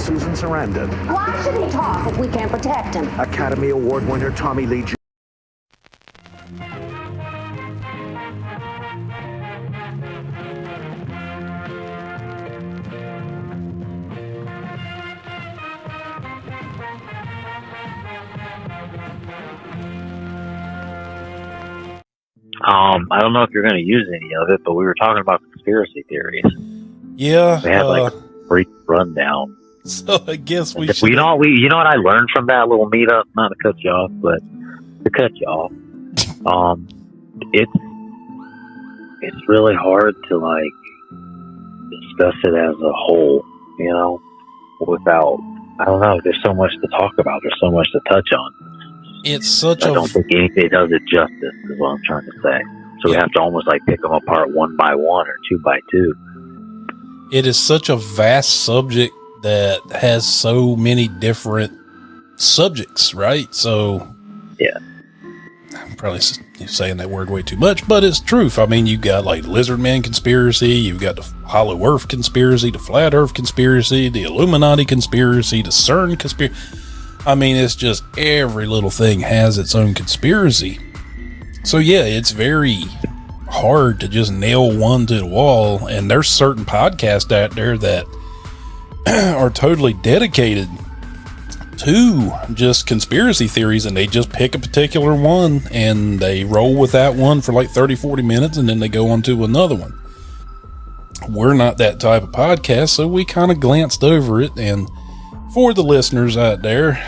Susan Sarandon. Why should he talk if we can't protect him? Academy Award winner Tommy Lee Jones. I don't know if you're going to use any of it, but we were talking about conspiracy theories. Yeah. We had like a brief rundown. So I guess we should. You know what I learned from that little meetup? Not to cut you off, but to cut you off. It's really hard to like discuss it as a whole, you know, without, I don't know, there's so much to talk about. There's so much to touch on. It's such I don't think it does it justice, is what I'm trying to say. So we have to almost like pick them apart one by one or two by two. It is such a vast subject that has so many different subjects, right? So, yeah. I'm probably saying that word way too much, but it's truth. I mean, you've got like Lizard Man conspiracy, you've got the Hollow Earth conspiracy, the Flat Earth conspiracy, the Illuminati conspiracy, the CERN conspiracy. I mean, it's just every little thing has its own conspiracy. So yeah, it's very hard to just nail one to the wall. And there's certain podcasts out there that are totally dedicated to just conspiracy theories, and they just pick a particular one and they roll with that one for like 30, 40 minutes, and then they go on to another one. We're not that type of podcast, so we kind of glanced over it. And for the listeners out there,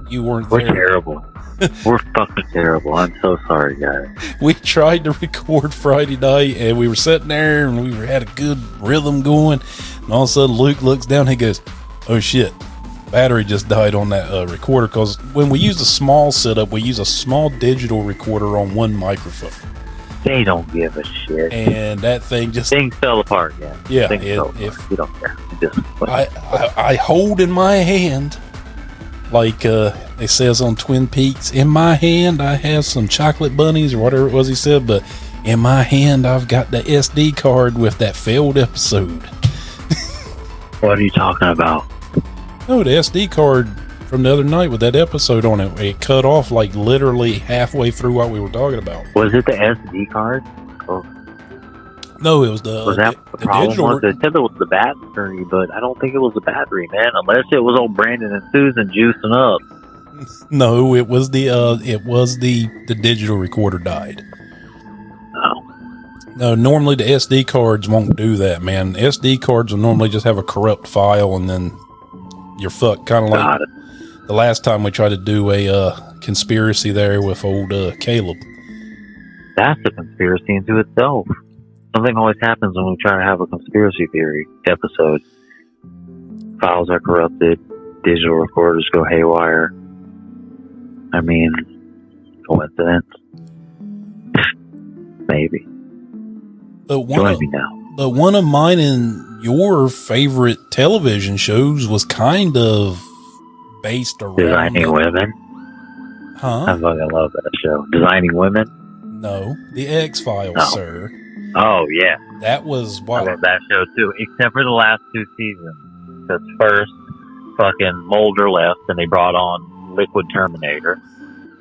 you weren't there. We're terrible. We're fucking terrible. I'm so sorry, guys. We tried to record Friday night, and we were sitting there, and we had a good rhythm going. And all of a sudden, Luke looks down, and he goes, "Oh shit, battery just died on that recorder." Because when we use a small setup, we use a small digital recorder on one microphone. They don't give a shit. And that thing fell apart. Yeah. You don't care. I hold in my hand, like it says on Twin Peaks, in my hand I have some chocolate bunnies or whatever it was he said, but in my hand I've got the SD card with that failed episode. What are you talking about? Oh, the SD card from the other night with that episode on it. It cut off like literally halfway through what we were talking about. Was it the SD card? Or no, it was the. Was that the problem? Digital. They said it was the battery, but I don't think it was the battery, man. Unless it was old Brandon and Susan juicing up. No, it was the digital recorder died. No, normally the SD cards won't do that, man. SD cards will normally just have a corrupt file, and then you're fucked. Kind of like the last time we tried to do a conspiracy there with old Caleb. That's a conspiracy into itself. Something always happens when we try to have a conspiracy theory episode. Files are corrupted, digital recorders go haywire. I mean, coincidence? Maybe. Join me now. But one of mine and your favorite television shows was kind of based around Designing Women. Huh? I fucking love that show. Designing Women? No, the X-Files, sir. Oh, yeah. That was what I love that show too, except for the last two seasons. Because first, fucking Mulder left and they brought on Liquid Terminator.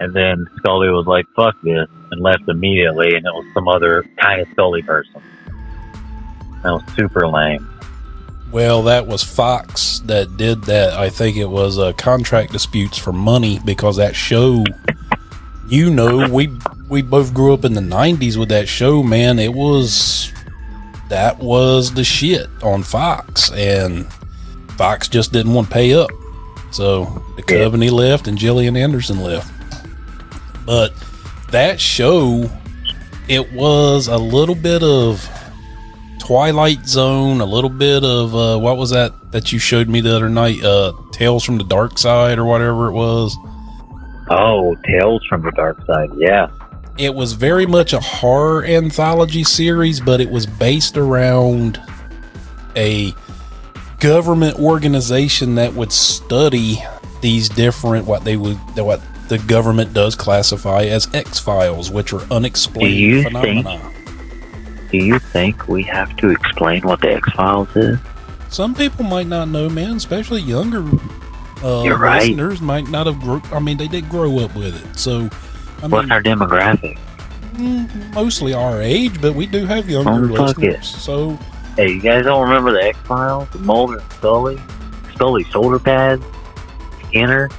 And then Scully was like, fuck this, and left immediately, and it was some other kind of Scully person. That was super lame. Well, that was Fox that did that. I think it was contract disputes for money, because that show, you know, we both grew up in the 90s with that show, man. That was the shit on Fox, and Fox just didn't want to pay up. So the company left and Gillian Anderson left. But that show, it was a little bit of Twilight Zone, a little bit of what was that you showed me the other night, Tales from the Dark Side or whatever it was. Oh, Tales from the Dark Side, yeah. It was very much a horror anthology series, but it was based around a government organization that would study these different what the government does classify as X-Files, which are unexplained phenomena. Do you think we have to explain what the X-Files is? some people might not know, man, especially younger You're right. listeners might not have they did grow up with it. So, What's our demographic? Mostly our age, but we do have younger listeners. So, hey, you guys don't remember the X-Files? Mulder and Scully? Scully's shoulder pads? Skinner?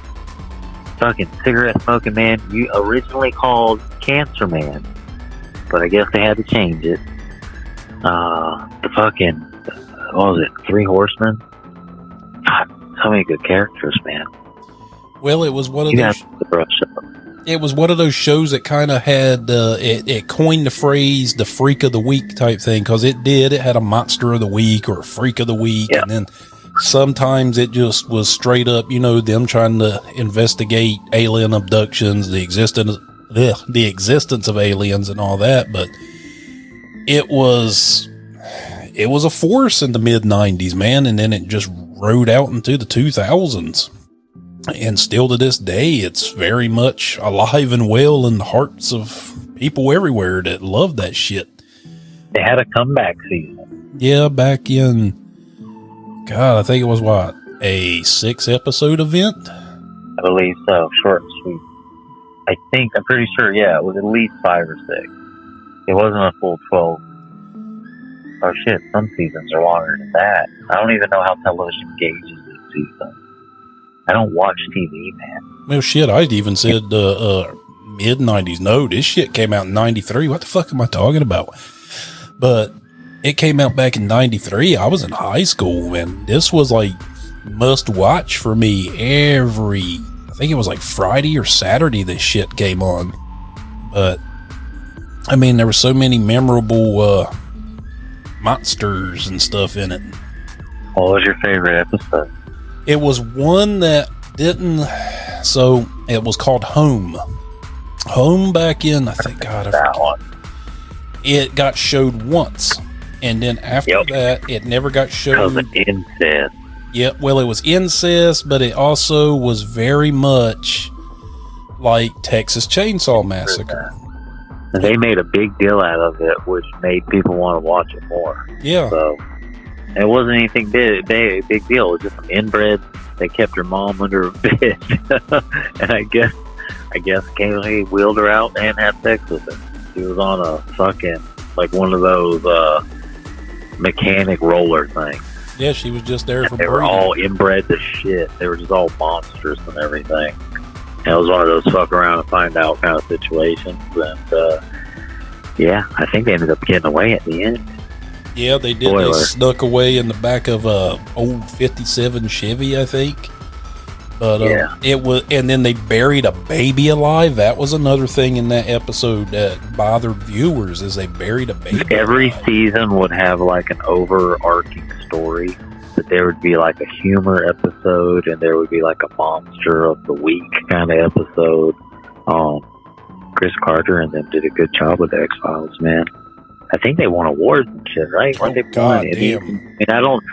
Fucking cigarette smoking man. You originally called Cancer Man, but I guess they had to change it. The fucking, what was it? Three Horsemen? God, so many good characters, man. Well, it was one of those. It was one of those shows that kind of had it coined the phrase "the freak of the week" type thing, because it had a monster of the week or a freak of the week, and then sometimes it just was straight up, them trying to investigate alien abductions, the existence of aliens and all that. But it was a force in the mid-90s, man, and then it just rode out into the 2000s. And still to this day, it's very much alive and well in the hearts of people everywhere that love that shit. They had a comeback season. Yeah, back in, God, I think it was a 6-episode event? I believe so. Short and sweet. I'm pretty sure, it was at least 5 or 6. It wasn't a full 12. Oh shit, some seasons are longer than that. I don't even know how television gauges this season. I don't watch TV, man. Well, shit, I even said mid-90s. No, this shit came out in 93. What the fuck am I talking about? But it came out back in 93. I was in high school, and this was like must-watch for me I think it was like Friday or Saturday this shit came on. But, I mean, there were so many memorable monsters and stuff in it. What was your favorite episode? It was one that so it was called Home. Home back in, I think, God, I forget. One. It got showed once, and then after that, it never got showed. Because of incest. Yeah, well, it was incest, but it also was very much like Texas Chainsaw Massacre. They made a big deal out of it, which made people want to watch it more. Yeah. So it wasn't anything big deal. It was just some inbred. They kept her mom under a bed, and I guess occasionally wheeled her out and had sex with her. She was on a fucking like one of those mechanic roller things. Yeah, she was just there for. They were all inbred to shit. They were just all monsters and everything. And it was one of those fuck around and find out kind of situations. And I think they ended up getting away at the end. Yeah, they did. Spoiler. They snuck away in the back of a old 57 Chevy, I think. But it was, and then they buried a baby alive. That was another thing in that episode that bothered viewers, is they buried a baby. Every alive. season would have like an overarching story. That there would be like a humor episode, and there would be like a monster of the week kind of episode. Chris Carter and them did a good job with the X-Files, man. I think they won awards and shit, right? Oh, God damn. And I don't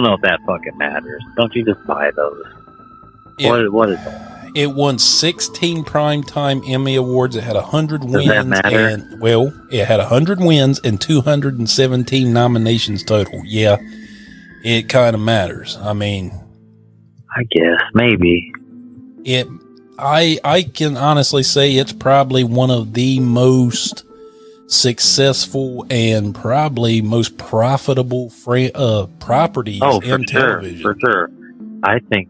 know if that fucking matters. Don't you just buy those? What is that? It won 16 primetime Emmy Awards. It had 100 wins. Does that matter? And, well, it had 100 wins and 217 nominations total. Yeah, it kind of matters. I mean, I guess maybe I can honestly say it's probably one of the most successful and probably most profitable properties in television. For sure. I think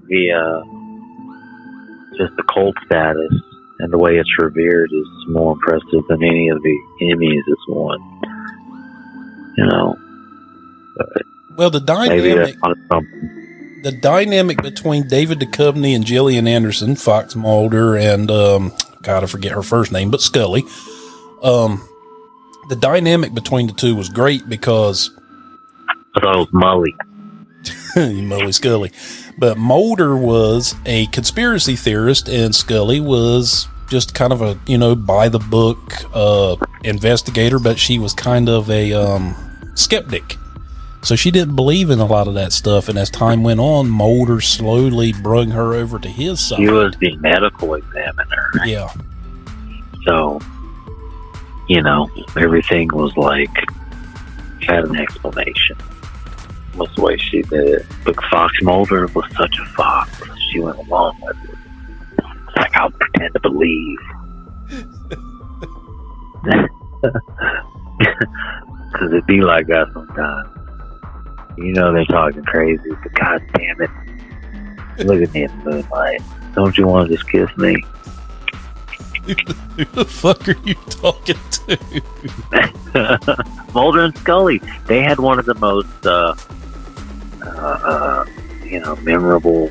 just the cult status and the way it's revered is more impressive than any of the Emmys it's won. Well, the dynamic between David Duchovny and Gillian Anderson, Fox Mulder, and God, I forget her first name, but Scully. The dynamic between the two was great because Mully. Mully Scully. But Mulder was a conspiracy theorist, and Scully was just kind of a, by the book investigator, but she was kind of a skeptic. So she didn't believe in a lot of that stuff, and as time went on, Mulder slowly brought her over to his side. He was the medical examiner. Yeah. So, everything was like, had an explanation. was the way she did it. But Fox Mulder was such a fox. She went along with it. It's like, I'll pretend to believe. Because it be like that sometimes. You know they're talking crazy, but god damn it. Look at me in the moonlight. Don't you want to just kiss me? Who the fuck are you talking to? Mulder and Scully. They had one of the most, memorable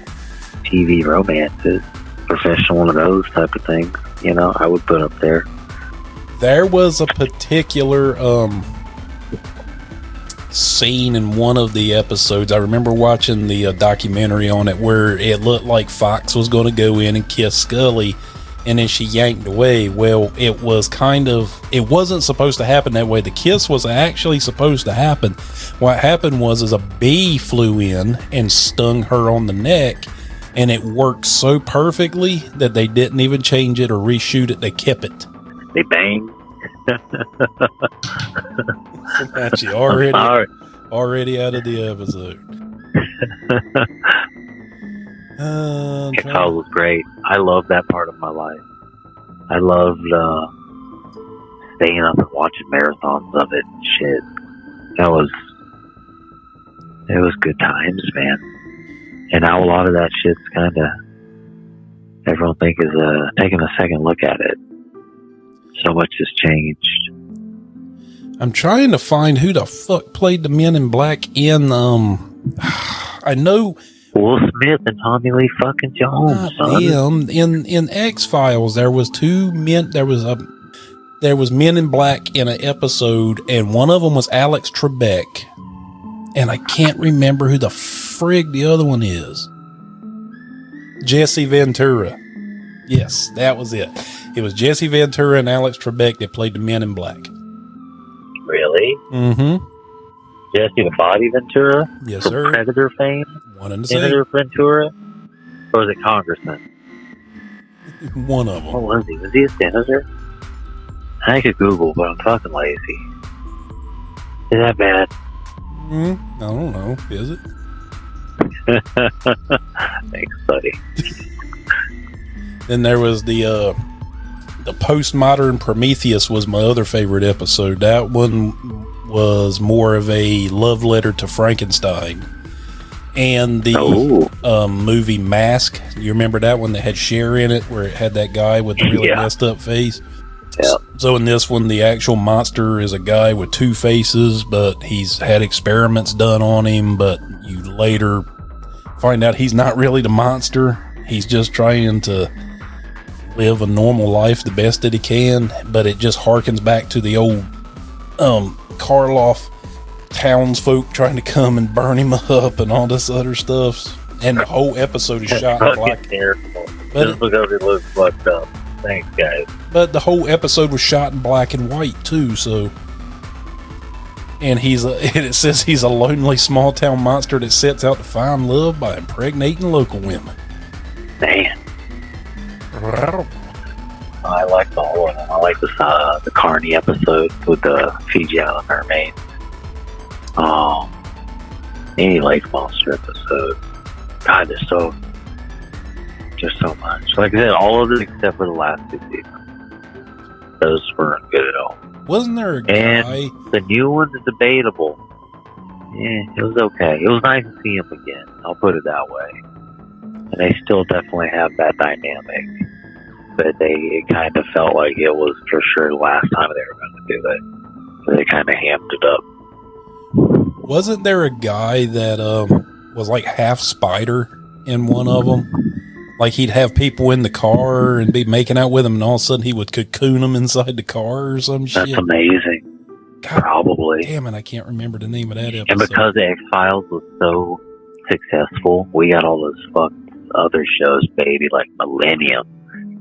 TV romances. Professional, one of those type of things. You know, I would put up there. There was a particular scene in one of the episodes. I remember watching the documentary on it where it looked like Fox was going to go in and kiss Scully, and then she yanked away. Well, it wasn't supposed to happen that way. The kiss was actually supposed to happen. What happened was a bee flew in and stung her on the neck, and it worked so perfectly that they didn't even change it or reshoot it. They kept it. They banged. She already out of the episode. It was great. I love that part of my life. I loved staying up and watching marathons of it and shit. It was good times, man. And now a lot of that shit's kind of, everyone think is taking a second look at it. So much has changed. I'm trying to find who the fuck played the Men in Black in, I know Will Smith and Tommy Lee fucking Jones. In X-Files, there was two men, there was Men in Black in an episode, and one of them was Alex Trebek, and I can't remember who the frig the other one is. Jesse Ventura. Yes, that was it. It was Jesse Ventura and Alex Trebek that played the Men in Black. Really? Mm-hmm. Jesse the Body Ventura? Yes, from sir. Predator fame? One and the same. Senator Ventura? Or was it Congressman? One of them. What was he? Was he a senator? I could Google, but I'm fucking lazy. Is that bad? I don't know. Is it? Thanks, buddy. Then there was the postmodern Prometheus was my other favorite episode. That one was more of a love letter to Frankenstein. And the movie Mask, you remember that one that had Cher in it, where it had that guy with the really messed up face? Yeah. So in this one, the actual monster is a guy with two faces, but he's had experiments done on him, but you later find out he's not really the monster. He's just trying to live a normal life the best that he can, but it just harkens back to the old Karloff townsfolk trying to come and burn him up and all this other stuff. And the whole episode is shot in black. But just because he looks fucked up. Thanks, guys. But the whole episode was shot in black and white too, so. And it says he's a lonely small town monster that sets out to find love by impregnating local women. Man. I like the whole of them. I like the Carney episode with the Fiji Island mermaid. Any lake monster episode. God, there's so much. Like I said, all of it except for the last two seasons. Those weren't good at all. Wasn't there a guy? And the new one is debatable. Yeah, it was okay. It was nice to see him again. I'll put it that way. And they still definitely have that dynamic. But it kind of felt like it was for sure the last time they were going to do it. So they kind of hammed it up. Wasn't there a guy that was like half spider in one of them? Like he'd have people in the car and be making out with them, and all of a sudden he would cocoon them inside the car or some shit. That's amazing. God, probably. Damn it, I can't remember the name of that episode. And because the X-Files was so successful, we got all those fucked other shows, baby, like Millennium.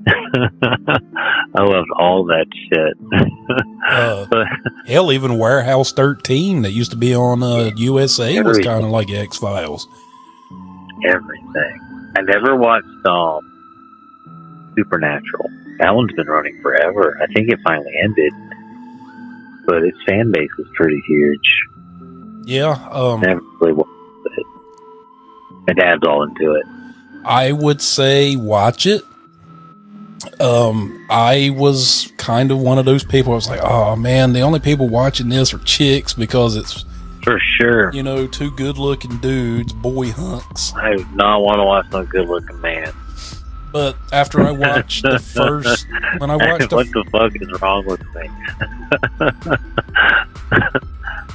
I loved all that shit. Hell, even Warehouse 13 that used to be on USA was kind of like X-Files. Everything. I never watched Supernatural. That one's been running forever. I think it finally ended, but its fan base was pretty huge. Yeah. Never really watched it. My dad's all into it. I would say watch it. I was kind of one of those people. I was like, oh man, the only people watching this are chicks because it's for sure. You know, two good looking dudes, boy hunks. I do not want to watch no good looking man. But after I watched the first, when I watched, what the fuck is wrong with me?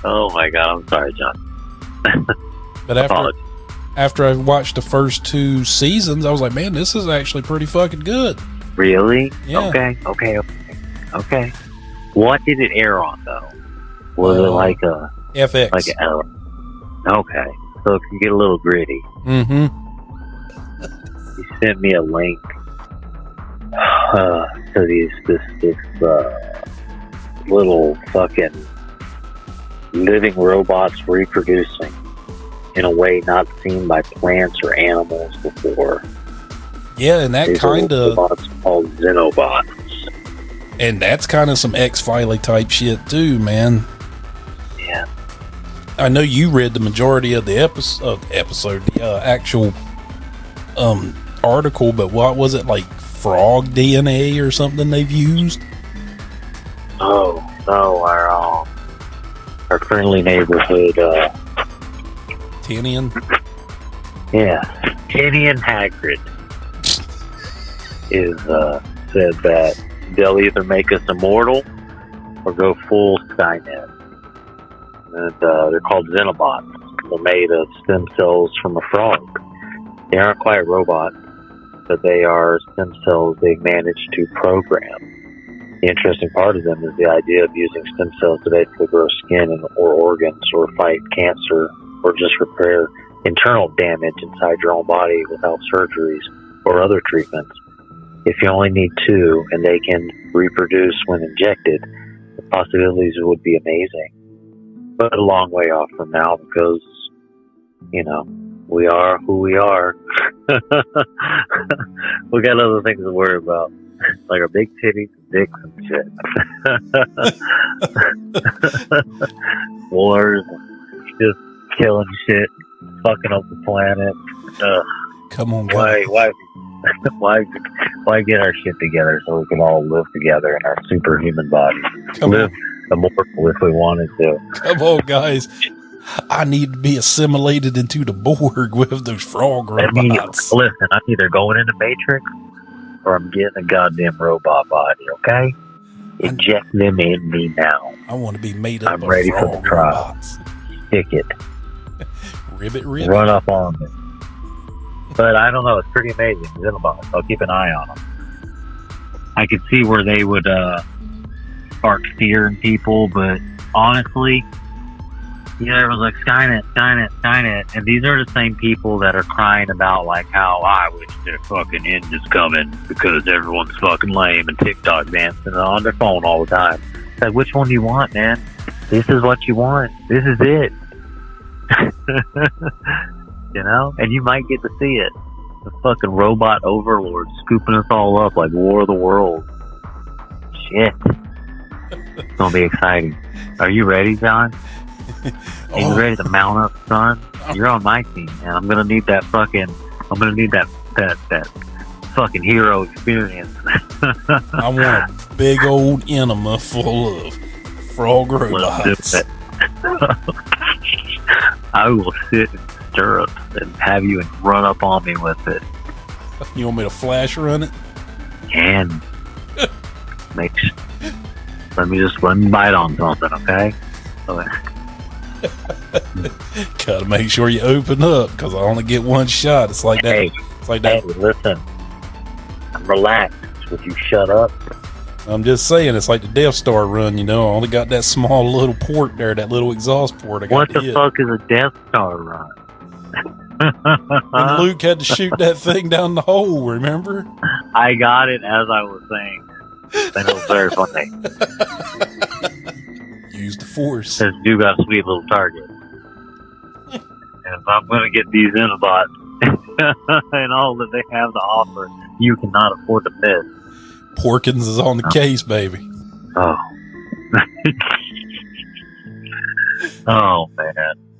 Oh my god, I'm sorry, John. But after I watched the first 2 seasons, I was like, man, this is actually pretty fucking good. Really? Yeah. Okay. What did it air on though? Was it like a FX? Like okay, so it can get a little gritty. Mm-hmm. You sent me a link to this little fucking living robots reproducing in a way not seen by plants or animals before. Yeah, and that kind of robots called Xenobots. And that's kind of some X-Files type shit too, man. Yeah. I know you read the majority of the episode, the actual article, but what was it, like frog DNA or something they've used? Oh no, our friendly neighborhood, Tinian. Yeah, Tinian Hagrid is said that they'll either make us immortal or go full Skynet. And they're called Xenobots. They're made of stem cells from a frog. They aren't quite robots, but they are stem cells they managed to program. The interesting part of them is the idea of using stem cells today to grow skin or organs or fight cancer or just repair internal damage inside your own body without surgeries or other treatments. If you only need 2 and they can reproduce when injected, the possibilities would be amazing. But a long way off from now because, you know, we are who we are. We got other things to worry about, like our big titties, dicks, and shit. Wars, just killing shit, fucking up the planet. Come on, guys. Why get our shit together so we can all live together in our superhuman bodies? Live immortal if we wanted to. Come on, guys. I need to be assimilated into the Borg with those frog robots. Listen, I'm either going into Matrix or I'm getting a goddamn robot body, okay? Inject them in me now. I want to be made up I'm of ready frog for the trial. robots. Kick it. Ribbit. Run up on me. But I don't know, it's pretty amazing. Xenobots. I'll keep an eye on them. I could see where they would spark fear in people, but honestly, you know, everyone's like, Skynet. And these are the same people that are crying about, like, how I wish their fucking end is coming because everyone's fucking lame and TikTok dancing on their phone all the time. It's like, which one do you want, man? This is what you want. This is it. You know? And you might get to see it. The fucking robot overlord scooping us all up like War of the Worlds. Shit. It's gonna be exciting. Are you ready, John? Are you ready to mount up, son? You're on my team, man. I'm gonna need that fucking hero experience. I want a big old enema full of frog robots. I will sit in stirrups and have you run up on me with it. You want me to flash run it? And let me bite on something, okay? Gotta make sure you open up because I only get one shot. It's like that. It's like that. Hey, listen, I'm relaxed. Would you shut up? I'm just saying, it's like the Death Star run, you know. I only got that small little port there, that little exhaust port. What the fuck is a Death Star run? And Luke had to shoot that thing down the hole, remember? I got it as I was saying. That was very funny. Use the force. Says you got a sweet little target. And if I'm going to get these Xenobots and all that they have to offer, you cannot afford to miss. Porkins is on the case, baby. Oh. Oh man.